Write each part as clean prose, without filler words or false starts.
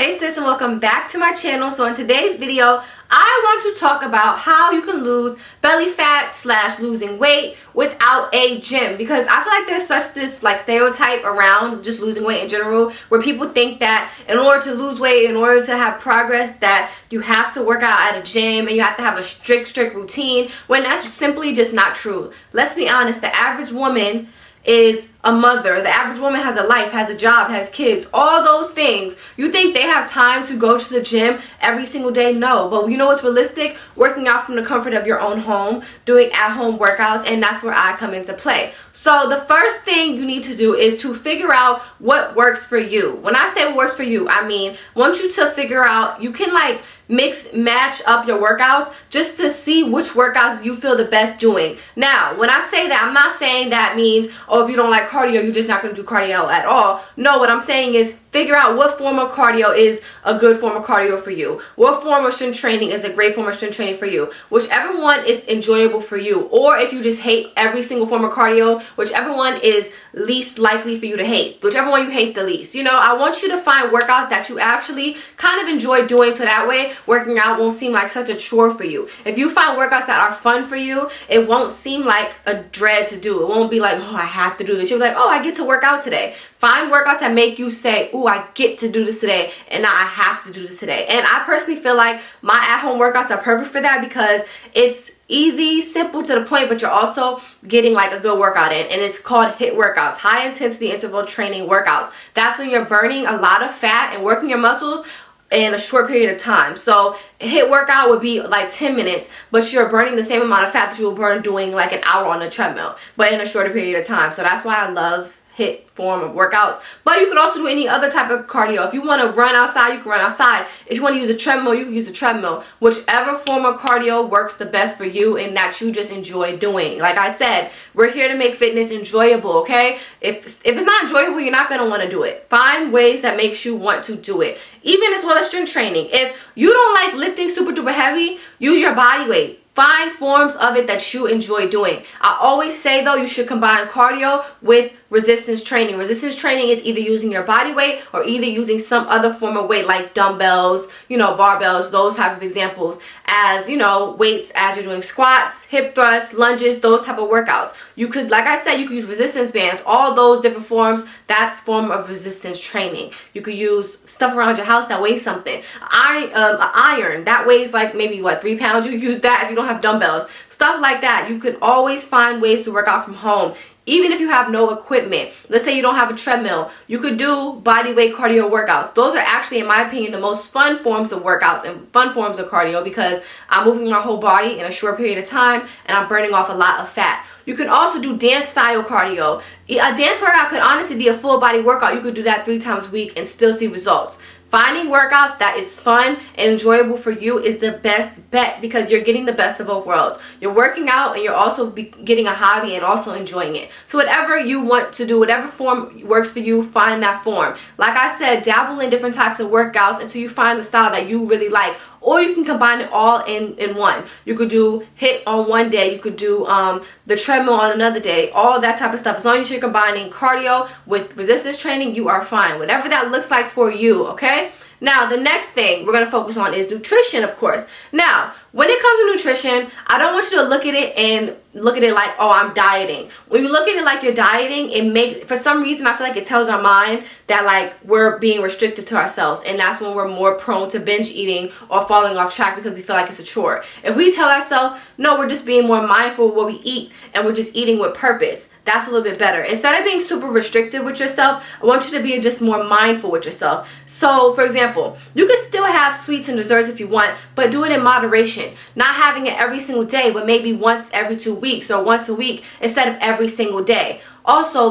Hey sis, and welcome back to my channel. So in today's video, I want to talk about how you can lose belly fat / losing weight without a gym, because I feel like there's such this stereotype around just losing weight in general, where people think that in order to lose weight, in order to have progress, that you have to work out at a gym and you have to have a strict routine, when that's simply just not true. Let's be honest, the average woman is a mother. The average woman has a life, has a job, has kids, all those things. You think they have time to go to the gym every single day? No. But you know what's realistic? Working out from the comfort of your own home, doing at-home workouts, and that's where I come into play. So the first thing you need to do is to figure out what works for you. When I say what works for you, I mean, I want you to figure out, you can match up your workouts just to see which workouts you feel the best doing. Now, when I say that, I'm not saying that means, oh, if you don't like cardio, you're just not going to do cardio at all. No, what I'm saying is figure out what form of cardio is a good form of cardio for you. What form of strength training is a great form of strength training for you. Whichever one is enjoyable for you. Or if you just hate every single form of cardio, whichever one is least likely for you to hate. Whichever one you hate the least. You know, I want you to find workouts that you actually kind of enjoy doing, so that way working out won't seem like such a chore for you. If you find workouts that are fun for you, it won't seem like a dread to do. It won't be like, oh, I have to do this. You'll be like, oh, I get to work out today. Find workouts that make you say, ooh, I get to do this today, and now I have to do this today. And I personally feel like my at-home workouts are perfect for that, because it's easy, simple, to the point, but you're also getting like a good workout in. And it's called HIIT workouts, high intensity interval training workouts. That's when you're burning a lot of fat and working your muscles in a short period of time. So a HIIT workout would be like 10 minutes, but you're burning the same amount of fat that you will burn doing like an hour on a treadmill, but in a shorter period of time. So that's why I love HIIT form of workouts. But you could also do any other type of cardio. If you want to run outside, you can run outside. If you want to use a treadmill, you can use a treadmill. Whichever form of cardio works the best for you and that you just enjoy doing. Like I said, we're here to make fitness enjoyable, okay? If it's not enjoyable, you're not going to want to do it. Find ways that makes you want to do it. Even as well as strength training. If you don't like lifting super duper heavy, use your body weight. Find forms of it that you enjoy doing. I always say though, you should combine cardio with resistance training. Resistance training is either using your body weight or either using some other form of weight like dumbbells, barbells, those type of examples, as weights as you're doing squats, hip thrusts, lunges, those type of workouts. You could, like I said, you could use resistance bands, all those different forms. That's form of resistance training. You could use stuff around your house that weighs something. Iron that weighs like maybe 3 pounds. You use that if you don't have dumbbells. Stuff like that. You can always find ways to work out from home. Even if you have no equipment, let's say you don't have a treadmill, you could do body weight cardio workouts. Those are actually, in my opinion, the most fun forms of workouts and fun forms of cardio, because I'm moving my whole body in a short period of time and I'm burning off a lot of fat. You can also do dance style cardio. A dance workout could honestly be a full body workout. You could do that 3 times a week and still see results. Finding workouts that is fun and enjoyable for you is the best bet, because you're getting the best of both worlds. You're working out and you're also getting a hobby and also enjoying it. So whatever you want to do, whatever form works for you, find that form. Like I said, dabble in different types of workouts until you find the style that you really like. Or you can combine it all in one. You could do HIIT on one day. You could do the treadmill on another day. All that type of stuff. As long as you're combining cardio with resistance training, you are fine. Whatever that looks like for you, okay? Now, the next thing we're going to focus on is nutrition, of course. Now, when it comes to nutrition, I don't want you to look at it like, oh, I'm dieting. When you look at it like you're dieting, for some reason, I feel like it tells our mind that like we're being restricted to ourselves, and that's when we're more prone to binge eating or falling off track because we feel like it's a chore. If we tell ourselves, no, we're just being more mindful of what we eat and we're just eating with purpose, that's a little bit better. Instead of being super restrictive with yourself, I want you to be just more mindful with yourself. So, for example, you can still have sweets and desserts if you want, but do it in moderation. Not having it every single day, but maybe once every 2 weeks or once a week instead of every single day. Also,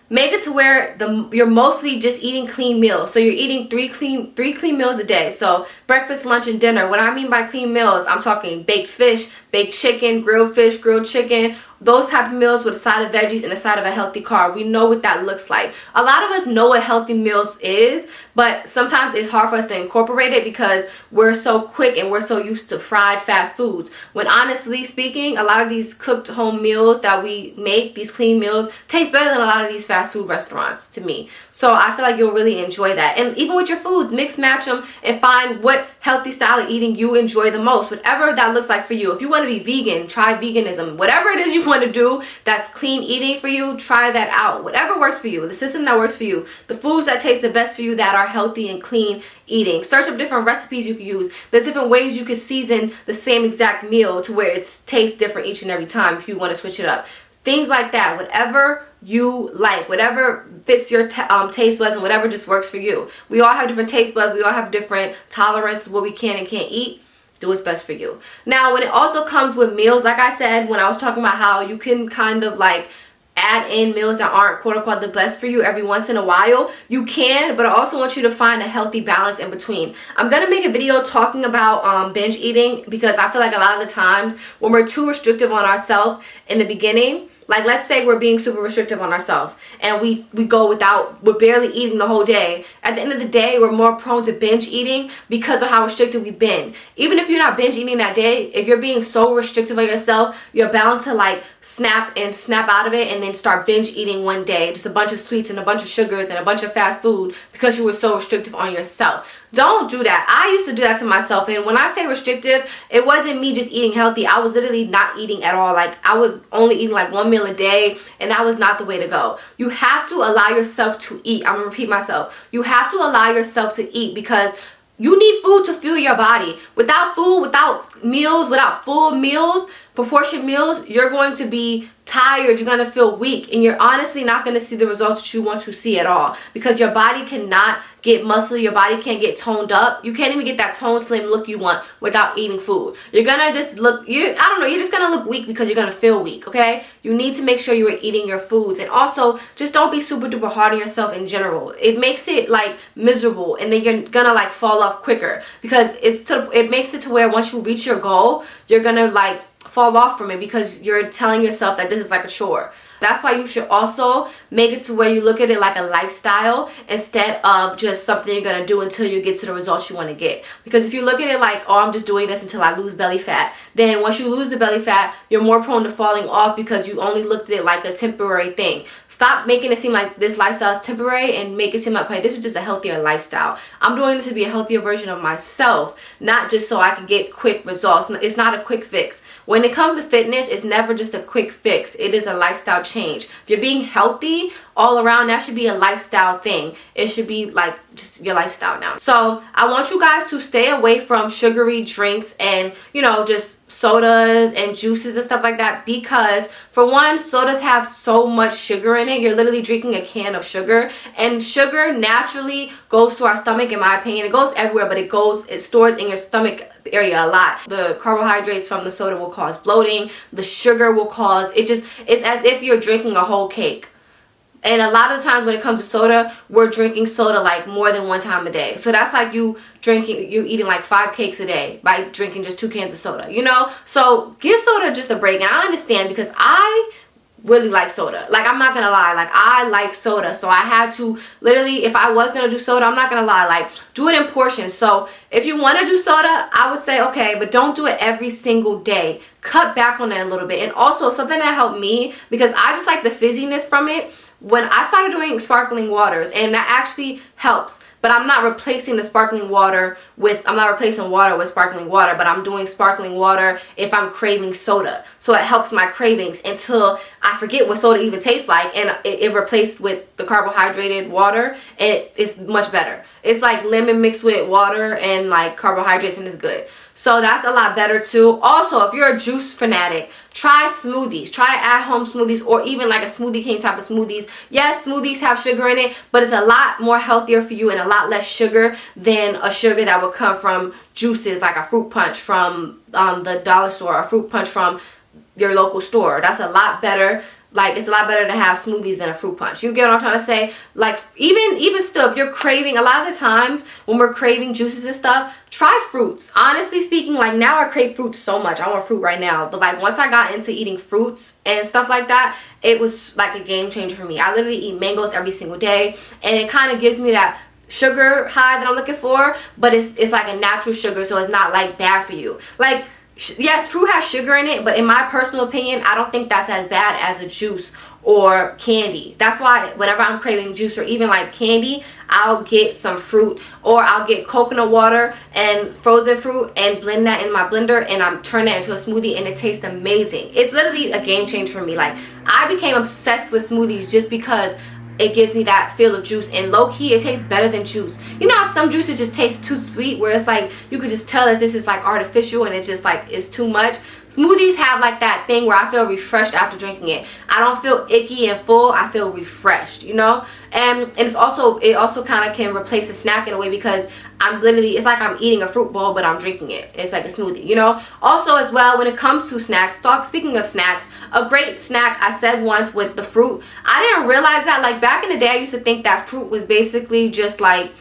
make it to where you're mostly just eating clean meals. So you're eating three clean meals a day. So breakfast, lunch, and dinner. What I mean by clean meals, I'm talking baked fish, baked chicken, grilled fish, grilled chicken, those type of meals with a side of veggies and a side of a healthy carb. We know what that looks like. A lot of us know what healthy meals is, but sometimes it's hard for us to incorporate it because we're so quick and we're so used to fried fast foods. When honestly speaking, a lot of these cooked home meals that we make, these clean meals, taste better than a lot of these fast food restaurants to me. So I feel like you'll really enjoy that. And even with your foods, mix match them and find what healthy style of eating you enjoy the most, whatever that looks like for you. If you want to be vegan, try veganism. Whatever it is you want to do that's clean eating for you, try that out. Whatever works for you, the system that works for you, the foods that taste the best for you that are healthy and clean eating. Search up different recipes you can use. There's different ways you can season the same exact meal to where it tastes different each and every time if you want to switch it up. Things like that, whatever you like, whatever fits your taste buds and whatever just works for you. We all have different taste buds. We all have different tolerance to what we can and can't eat. Do what's best for you. Now, when it also comes with meals, like I said, when I was talking about how you can kind of like add in meals that aren't quote unquote the best for you every once in a while, you can, but I also want you to find a healthy balance in between. I'm gonna make a video talking about binge eating, because I feel like a lot of the times when we're too restrictive on ourselves in the beginning, like let's say we're being super restrictive on ourselves and we go without, we're barely eating the whole day. At the end of the day, we're more prone to binge eating because of how restricted we've been. Even if you're not binge eating that day, if you're being so restrictive on yourself, you're bound to like snap out of it and then start binge eating one day. Just a bunch of sweets and a bunch of sugars and a bunch of fast food because you were so restrictive on yourself. Don't do that. I used to do that to myself, and when I say restrictive, it wasn't me just eating healthy. I was literally not eating at all. Like I was only eating like one meal a day, and that was not the way to go. You have to allow yourself to eat. I'm gonna repeat myself. You have to allow yourself to eat, because you need food to fuel your body. Without food, without meals, without full meals, proportioned meals, you're going to be tired, you're going to feel weak, and you're honestly not going to see the results that you want to see at all, because your body cannot get muscle, your body can't get toned up. You can't even get that toned, slim look you want without eating food. You're going to just look, you're just going to look weak because you're going to feel weak, okay? You need to make sure you are eating your foods, and also just don't be super duper hard on yourself in general. It makes it like miserable, and then you're going to like fall off quicker, because it makes it to where once you reach your goal, you're going to like fall off from it because you're telling yourself that this is like a chore. That's why you should also make it to where you look at it like a lifestyle instead of just something you're going to do until you get to the results you want to get. Because if you look at it like, oh, I'm just doing this until I lose belly fat, then once you lose the belly fat, you're more prone to falling off because you only looked at it like a temporary thing. Stop making it seem like this lifestyle is temporary and make it seem like, okay, this is just a healthier lifestyle. I'm doing this to be a healthier version of myself, not just so I can get quick results. It's not a quick fix. When it comes to fitness, it's never just a quick fix. It is a lifestyle change. If you're being healthy all around, that should be a lifestyle thing. It should be like just your lifestyle now. So I want you guys to stay away from sugary drinks and, you know, just sodas and juices and stuff like that, because for one, sodas have so much sugar in it. You're literally drinking a can of sugar, and sugar naturally goes to our stomach, in my opinion. It goes everywhere, but it stores in your stomach area a lot. The carbohydrates from the soda will cause bloating. The sugar will cause, it's as if you're drinking a whole cake. And a lot of times when it comes to soda, we're drinking soda like more than one time a day. So that's like you eating like 5 cakes a day by drinking just 2 cans of soda, you know? So give soda just a break. And I understand, because I really like soda. Like, I'm not gonna lie, like I like soda, so I had to literally, if I was gonna do soda, I'm not gonna lie, like do it in portions. So if you want to do soda, I would say okay, but don't do it every single day. Cut back on it a little bit. And also something that helped me, because I just like the fizziness from it, when I started doing sparkling waters, and that actually helps. But I'm not replacing the sparkling water with, I'm not replacing water with sparkling water, but I'm doing sparkling water if I'm craving soda. So it helps my cravings until I forget what soda even tastes like, and it replaced with the carbohydrated water, and it's much better. It's like lemon mixed with water and like carbohydrates, and it's good. So that's a lot better too. Also, if you're a juice fanatic, try smoothies. Try at-home smoothies, or even like a Smoothie King type of smoothies. Yes, smoothies have sugar in it, but it's a lot more healthier for you and a lot less sugar than a sugar that would come from juices, like a fruit punch from the dollar store, or a fruit punch from your local store. That's a lot better. Like, it's a lot better to have smoothies than a fruit punch. You get what I'm trying to say? Like, even still, if you're craving, a lot of the times when we're craving juices and stuff, try fruits. Honestly speaking, like now I crave fruits so much. I want fruit right now. But like once I got into eating fruits and stuff like that, it was like a game changer for me. I literally eat mangoes every single day, and it kind of gives me that sugar high that I'm looking for, but it's like a natural sugar, so it's not like bad for you. Like, yes, fruit has sugar in it, but in my personal opinion, I don't think that's as bad as a juice or candy. That's why whenever I'm craving juice or even like candy, I'll get some fruit, or I'll get coconut water and frozen fruit and blend that in my blender, and I'm turning it into a smoothie, and it tastes amazing. It's literally a game changer for me. Like, I became obsessed with smoothies just because it gives me that feel of juice, and low-key it tastes better than juice. You know how some juices just taste too sweet, where it's like you could just tell that this is like artificial and it's just like it's too much? Smoothies have like that thing where I feel refreshed after drinking it. I don't feel icky and full, I feel refreshed, you know. And it also kind of can replace a snack in a way, because I'm literally, it's like I'm eating a fruit bowl but I'm drinking it. It's like a smoothie, you know. Also as well, when it comes to snacks, speaking of snacks, a great snack, I said once with the fruit, I didn't realize that, like back in the day I used to think that fruit was basically just like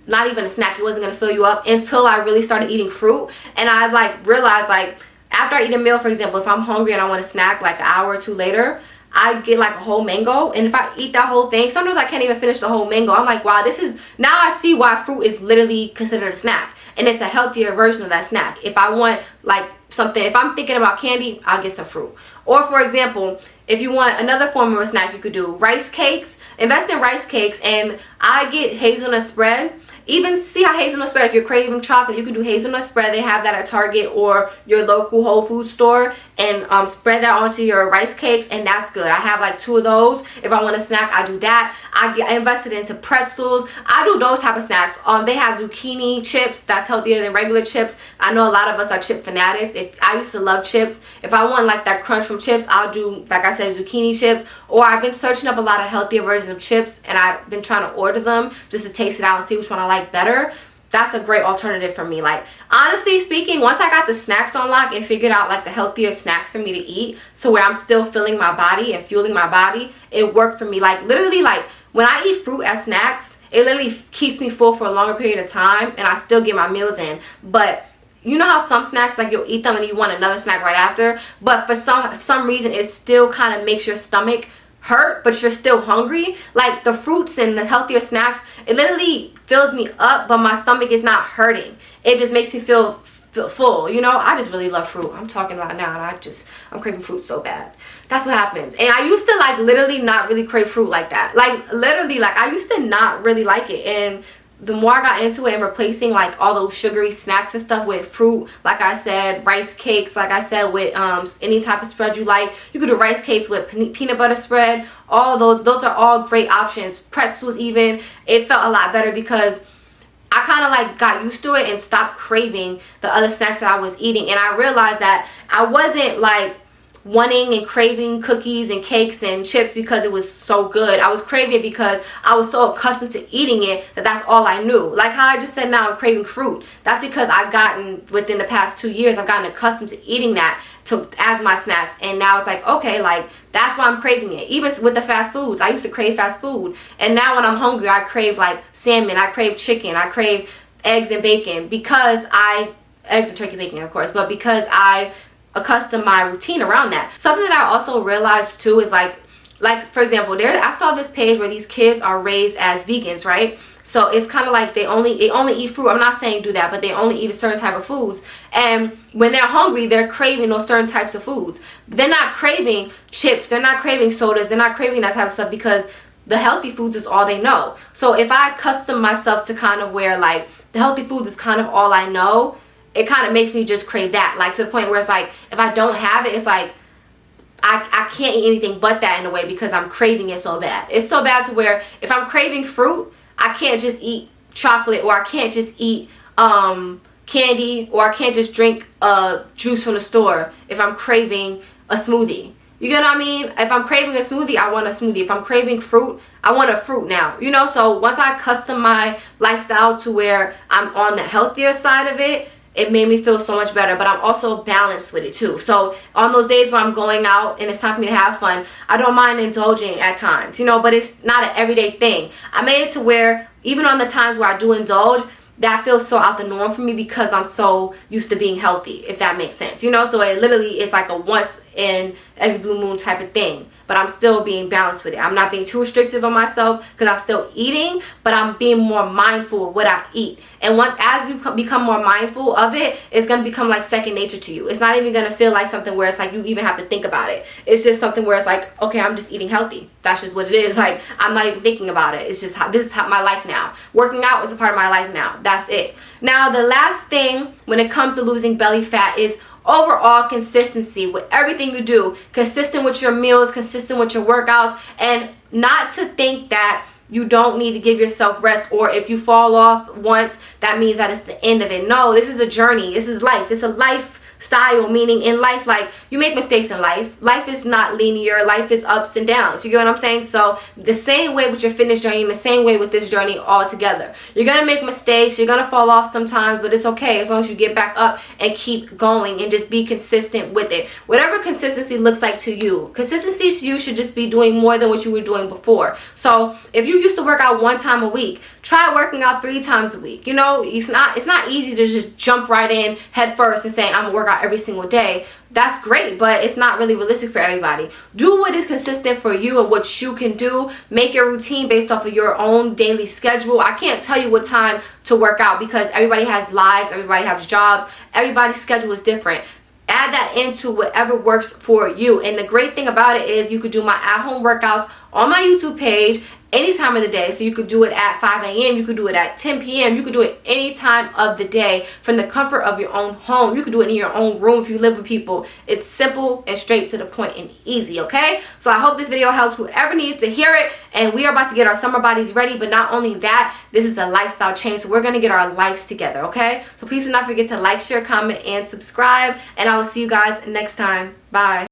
not even a snack. It wasn't gonna fill you up until I really started eating fruit, and I like realized, like after I eat a meal, for example, if I'm hungry and I want a snack like an hour or two later, I get like a whole mango, and if I eat that whole thing, sometimes I can't even finish the whole mango. I'm like, wow, this is, now I see why fruit is literally considered a snack, and it's a healthier version of that snack. If I want like something, if I'm thinking about candy, I'll get some fruit. Or for example, if you want another form of a snack, you could do rice cakes. Invest in rice cakes, and I get hazelnut spread. Even see how hazelnut spread, if you're craving chocolate, you can do hazelnut spread. They have that at Target or your local Whole Foods store, and spread that onto your rice cakes, and that's good. I have like 2 of those. If I want a snack, I do that. I invested into pretzels. I do those type of snacks. They have zucchini chips. That's healthier than regular chips. I know a lot of us are chip fanatics. I used to love chips. If I want like that crunch from chips, I'll do, like I said, zucchini chips. Or I've been searching up a lot of healthier versions of chips, and I've been trying to order them just to taste it out and see which one I like better. That's a great alternative for me. Like, honestly speaking, once I got the snacks on lock and figured out like the healthier snacks for me to eat, so where I'm still filling my body and fueling my body, it worked for me. Like literally, like when I eat fruit as snacks, it literally keeps me full for a longer period of time, and I still get my meals in. But you know how some snacks, like you'll eat them and you want another snack right after, but for some reason it still kind of makes your stomach hurt, but you're still hungry. Like the fruits and the healthier snacks, it literally fills me up, but my stomach is not hurting. It just makes me feel full, you know. I just really love fruit. I'm talking about it now, and I'm craving fruit so bad. That's what happens. And I used to like literally not really crave fruit like that. Like literally, like I used to not really like it, and the more I got into it and replacing like all those sugary snacks and stuff with fruit, like I said, rice cakes, like I said, with any type of spread you like. You could do rice cakes with peanut butter spread. All those are all great options. Pretzels even. It felt a lot better because I kind of like got used to it and stopped craving the other snacks that I was eating. And I realized that I wasn't like wanting and craving cookies and cakes and chips because it was so good. I was craving it because I was so accustomed to eating it that that's all I knew. Like how I just said now, I'm craving fruit. That's because within the past 2 years, I've gotten accustomed to eating that as my snacks, and now it's like, okay, like that's why I'm craving it. Even with the fast foods, I used to crave fast food, and now when I'm hungry, I crave like salmon, I crave chicken, I crave eggs and bacon, eggs and turkey bacon, of course, but because I accustom my routine around that. Something that I also realized too is like for example, I saw this page where these kids are raised as vegans, right? So it's kind of like they only eat fruit. I'm not saying do that, but they only eat a certain type of foods, and when they're hungry, they're craving those certain types of foods. They're not craving chips, they're not craving sodas, they're not craving that type of stuff because the healthy foods is all they know. So if I accustom myself to kind of where like the healthy foods is kind of all I know, it kind of makes me just crave that, like to the point where it's like if I don't have it, it's like I can't eat anything but that in a way because I'm craving it so bad. It's so bad to where if I'm craving fruit, I can't just eat chocolate, or I can't just eat candy, or I can't just drink juice from the store if I'm craving a smoothie. You get what I mean? If I'm craving a smoothie, I want a smoothie. If I'm craving fruit, I want a fruit now. You know, so once I custom my lifestyle to where I'm on the healthier side of it, it made me feel so much better, but I'm also balanced with it too. So on those days where I'm going out and it's time for me to have fun, I don't mind indulging at times, you know, but it's not an everyday thing. I made it to where even on the times where I do indulge, that feels so out the norm for me because I'm so used to being healthy, if that makes sense, you know. So it literally is like a once in every blue moon type of thing. but I'm still being balanced with it. I'm not being too restrictive on myself because I'm still eating, but I'm being more mindful of what I eat. And once, as you become more mindful of it, it's going to become like second nature to you. It's not even going to feel like something where it's like you even have to think about it. It's just something where it's like, okay, I'm just eating healthy. That's just what it is. Like, I'm not even thinking about it. It's just how, this is how my life now. Working out is a part of my life now. That's it. Now, the last thing when it comes to losing belly fat is overall consistency with everything you do. Consistent with your meals, consistent with your workouts, and not to think that you don't need to give yourself rest, or if you fall off once, that means that it's the end of it. No, this is a journey. This is life. It's a lifestyle, meaning in life, like, you make mistakes in life. Life is not linear. Life is ups and downs. You get what I'm saying? So the same way with your fitness journey, and the same way with this journey altogether. You're going to make mistakes. You're going to fall off sometimes, but it's okay as long as you get back up and keep going and just be consistent with it. Whatever consistency looks like to you. Consistency to you should just be doing more than what you were doing before. So if you used to work out 1 time a week, try working out 3 times a week. You know, it's not easy to just jump right in head first and say, I'm going to work out every single day. That's great, but it's not really realistic for everybody. Do what is consistent for you and what you can do. Make your routine based off of your own daily schedule. I can't tell you what time to work out because everybody has lives, everybody has jobs, everybody's schedule is different. Add that into whatever works for you. And the great thing about it is you could do my at-home workouts on my YouTube page any time of the day. So you could do it at 5 a.m. You could do it at 10 p.m. You could do it any time of the day from the comfort of your own home. You could do it in your own room if you live with people. It's simple and straight to the point and easy, okay? So I hope this video helps whoever needs to hear it. And we are about to get our summer bodies ready. But not only that, this is a lifestyle change. So we're going to get our lives together, okay? So please do not forget to like, share, comment, and subscribe. And I will see you guys next time. Bye.